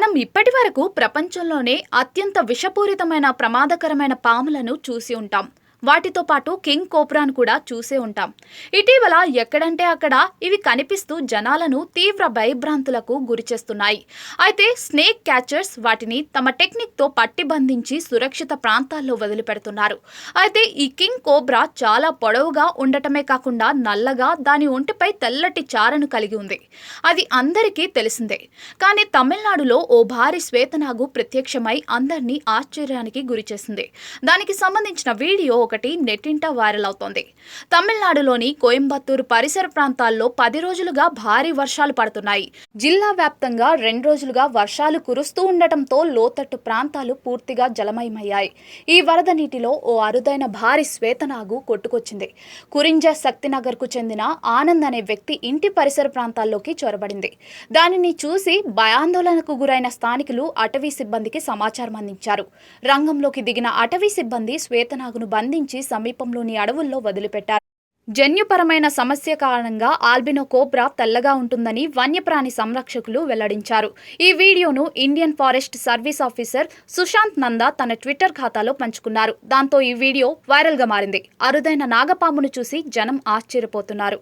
మనం ఇప్పటివరకు ప్రపంచంలోనే అత్యంత విషపూరితమైన ప్రమాదకరమైన పాములను చూసి ఉంటాం. వాటితో పాటు కింగ్ కోబ్రాను కూడా చూసే ఉంటాం. ఇటీవల ఎక్కడంటే అక్కడ ఇవి కనిపిస్తూ జనాలను తీవ్ర భయభ్రాంతులకు గురిచేస్తున్నాయి. అయితే స్నేక్ క్యాచర్స్ వాటిని తమ టెక్నిక్తో పట్టి బంధించి సురక్షిత ప్రాంతాల్లో వదిలిపెడుతున్నారు. అయితే ఈ కింగ్ కోబ్రా చాలా పొడవుగా ఉండటమే కాకుండా నల్లగా దాని ఒంటిపై తెల్లటి చారను కలిగి ఉంది. అది అందరికీ తెలిసిందే. కానీ తమిళనాడులో ఓ భారీ శ్వేతనాగు ప్రత్యక్షమై అందరినీ ఆశ్చర్యానికి గురిచేసింది. దానికి సంబంధించిన వీడియో ఒకటి నెట్టింట వైరల్ అవుతోంది. తమిళనాడులోని కోయంబత్తూరు పరిసర ప్రాంతాల్లో 10 రోజులుగా భారీ వర్షాలు పడుతున్నాయి. జిల్లా వ్యాప్తంగా 2 రోజులుగా వర్షాలు కురుస్తూ ఉండటంతో లోతట్టు ప్రాంతాలు పూర్తిగా జలమయమయ్యాయి. ఈ వరద నీటిలో ఓ అరుదైన భారీ శ్వేతనాగు కొట్టుకొచ్చింది. కురింజ శక్తినగర్కు చెందిన ఆనంద్ అనే వ్యక్తి ఇంటి పరిసర ప్రాంతాల్లోకి చొరబడింది. దానిని చూసి భయాందోళనకు గురైన స్థానికులు అటవీ సిబ్బందికి సమాచారం అందించారు. రంగంలోకి దిగిన అటవీ సిబ్బంది శ్వేతనాగును బంధించి సమీపంలోని అడవుల్లో వదిలిపెట్టారు. జన్యుపరమైన సమస్య కారణంగా ఆల్బినో కోబ్రా తెల్లగా ఉంటుందని వన్యప్రాణి సంరక్షకులు వెల్లడించారు. ఈ వీడియోను Indian forest service officer Sushant Nanda తన ట్విట్టర్ ఖాతాలో పంచుకున్నారు. దాంతో ఈ వీడియో వైరల్గా మారింది. అరుదైన నాగపామును చూసి జనం ఆశ్చర్యపోతున్నారు.